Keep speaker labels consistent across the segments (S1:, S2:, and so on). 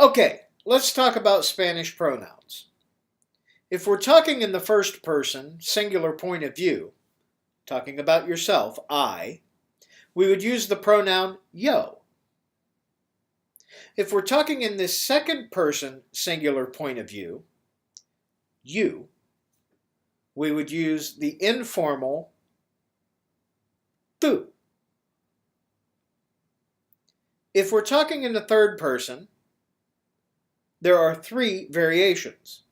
S1: Okay, let's talk about Spanish pronouns. If we're talking in the first person, singular point of view, talking about yourself, I, we would use the pronoun yo. If we're talking in the second person, singular point of view, you, we would use the informal tú. If we're talking in the third person, there are three variations.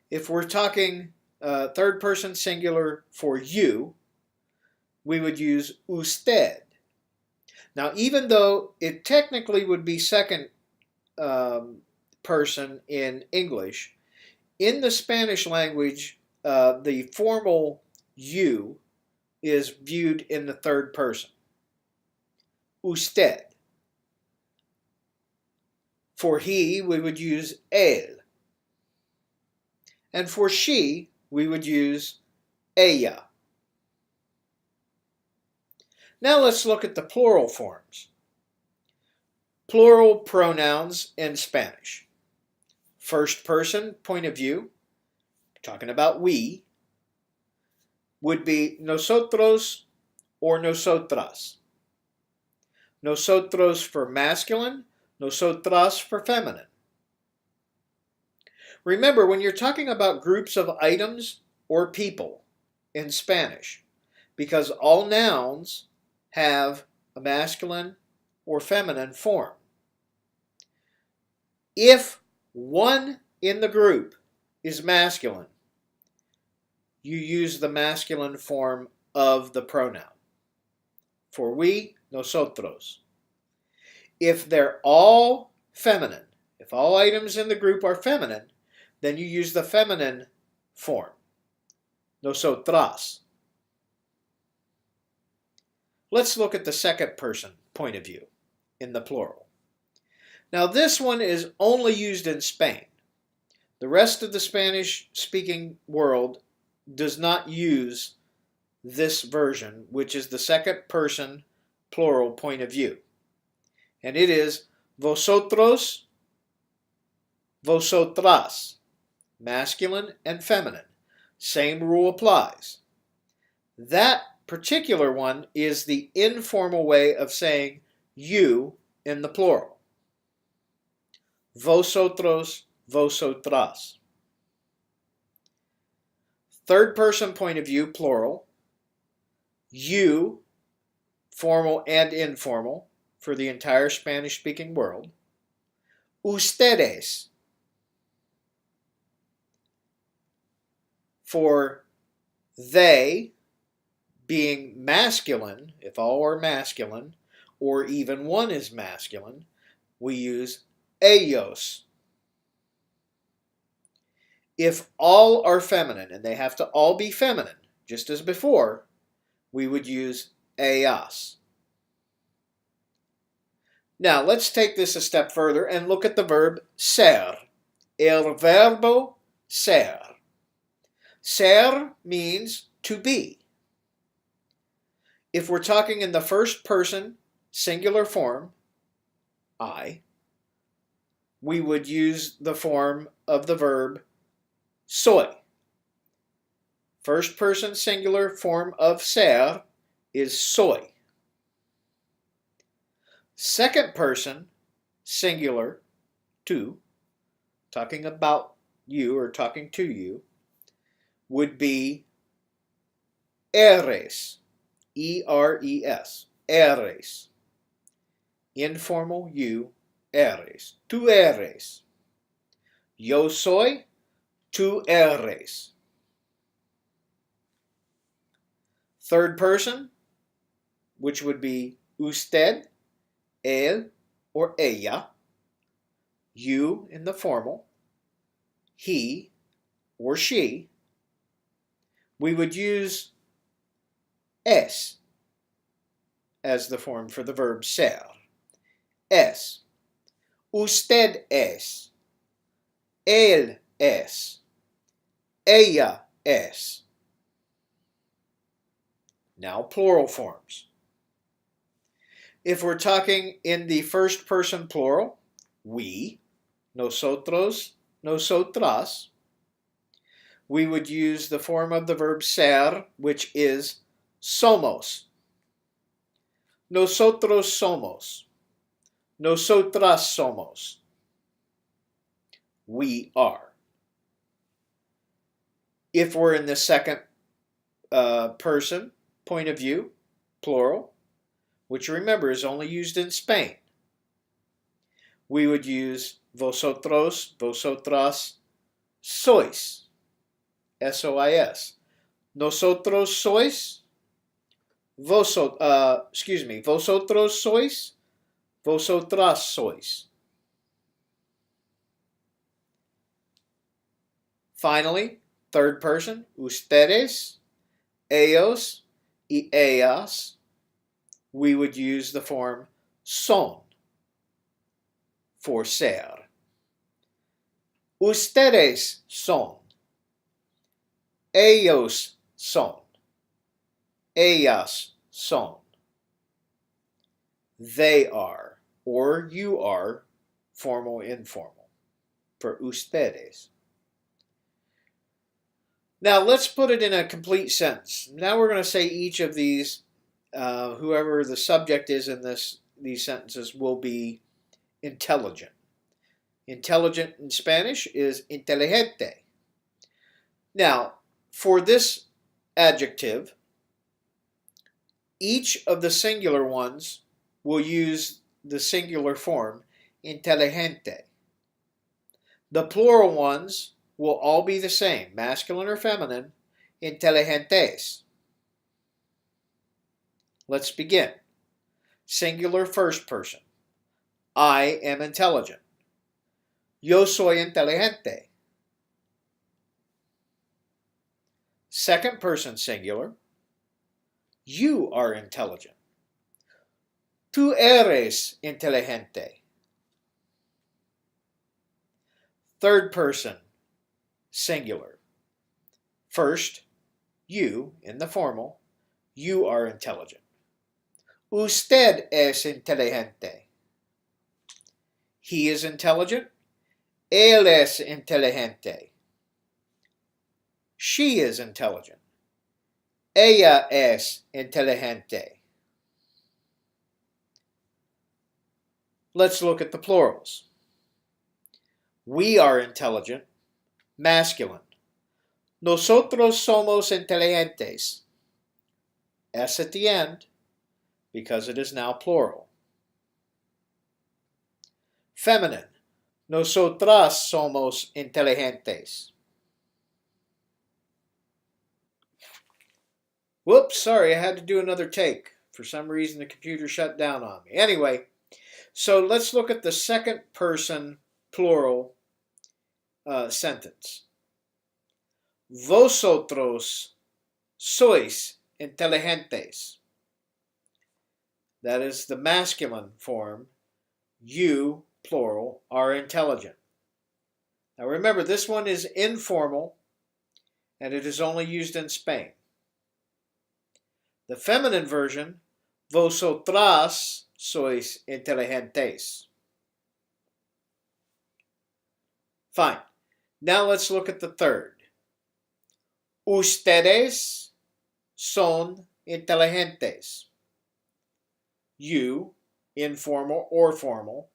S1: If we're talking third person singular for you, we would use usted. Now, even though it technically would be second person in English, in the Spanish language, the formal you is viewed in the third person. Usted. For he, we would use él. And for she, we would use ella. Now let's look at the plural forms. Plural pronouns in Spanish. First person point of view, talking about we, would be nosotros or nosotras. Nosotros for masculine, nosotras for feminine. Remember, when you're talking about groups of items or people in Spanish, because all nouns have a masculine or feminine form. If one in the group is masculine, you use the masculine form of the pronoun. For we, nosotros. If they're all feminine, if all items in the group are feminine, then you use the feminine form, nosotras. Let's look at the second person point of view in the plural. Now this one is only used in Spain. The rest of the Spanish-speaking world does not use this version, which is the second person plural point of view. And it is vosotros, vosotras, masculine and feminine. Same rule applies. That particular one is the informal way of saying you in the plural. Vosotros, vosotras. Third person point of view, plural. You, formal and informal, for the entire Spanish-speaking world. Ustedes, for they, being masculine, if all are masculine, or even one is masculine, we use ellos. If all are feminine, and they have to all be feminine, just as before, we would use ellas. Now, let's take this a step further and look at the verb ser. El verbo ser. Ser means to be. If we're talking in the first person, singular form, I, we would use the form of the verb soy. First person, singular form of ser is soy. Second person, singular, tú, talking about you or talking to you, would be eres. E-R-E-S, eres. Informal you, eres. Tú eres. Yo soy, tú eres. Third person, which would be usted, él, or ella. You in the formal. He or she. We would use es as the form for the verb ser. Es. Usted es. Él es. Ella es. Now plural forms. If we're talking in the first person plural, we, nosotros, nosotras, we would use the form of the verb ser, which is somos. Nosotros somos. Nosotras somos. We are. If we're in the second person point of view, plural, which remember is only used in Spain, we would use vosotros, vosotras, sois, S-O-I-S. Nosotros sois, vosotros sois, vosotras sois. Finally, third person, ustedes, ellos, y ellas, we would use the form son for ser. Ustedes son. Ellos son. Ellas son. They are, or you are, formal, informal, for ustedes. Now let's put it in a complete sentence. Now we're going to say each of these, whoever the subject is in these sentences will be intelligent. Intelligent in Spanish is inteligente. Now, for this adjective, each of the singular ones will use the singular form inteligente. The plural ones will all be the same, masculine or feminine, inteligentes. Let's begin. Singular first person. I am intelligent. Yo soy inteligente. Second person singular. You are intelligent. Tú eres inteligente. Third person singular. First, you, in the formal, you are intelligent. Usted es inteligente. He is intelligent. Él es inteligente. She is intelligent. Ella es inteligente. Let's look at the plurals. We are intelligent, masculine. Nosotros somos inteligentes. S at the end, because it is now plural. Feminine. Nosotras somos inteligentes. Whoops, sorry, I had to do another take. For some reason, the computer shut down on me. Anyway, so let's look at the second person plural sentence. Vosotros sois inteligentes. That is the masculine form. You, plural, are intelligent. Now remember, this one is informal, and it is only used in Spain. The feminine version, vosotras sois inteligentes. Fine. Now let's look at the third. Ustedes son inteligentes. You, informal or formal,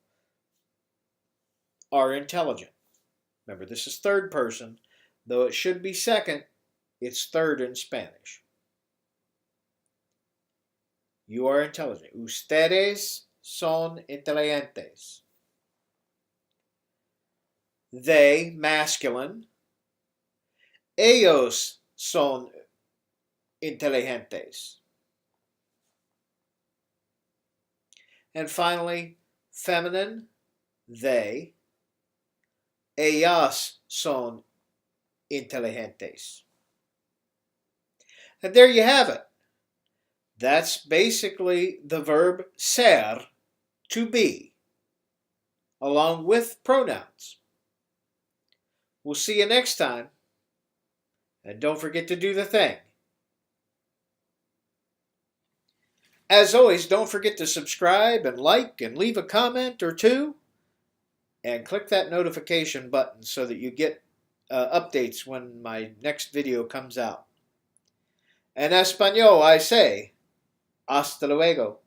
S1: are intelligent. Remember, this is third person. Though it should be second, it's third in Spanish. You are intelligent. Ustedes son inteligentes. They, masculine. Ellos son inteligentes. And finally, feminine, they. Ellas son inteligentes. And there you have it. That's basically the verb ser, to be, along with pronouns. We'll see you next time. And don't forget to do the thing. As always, don't forget to subscribe and like and leave a comment or two. and click that notification button so that you get updates when my next video comes out. En español, I say, hasta luego.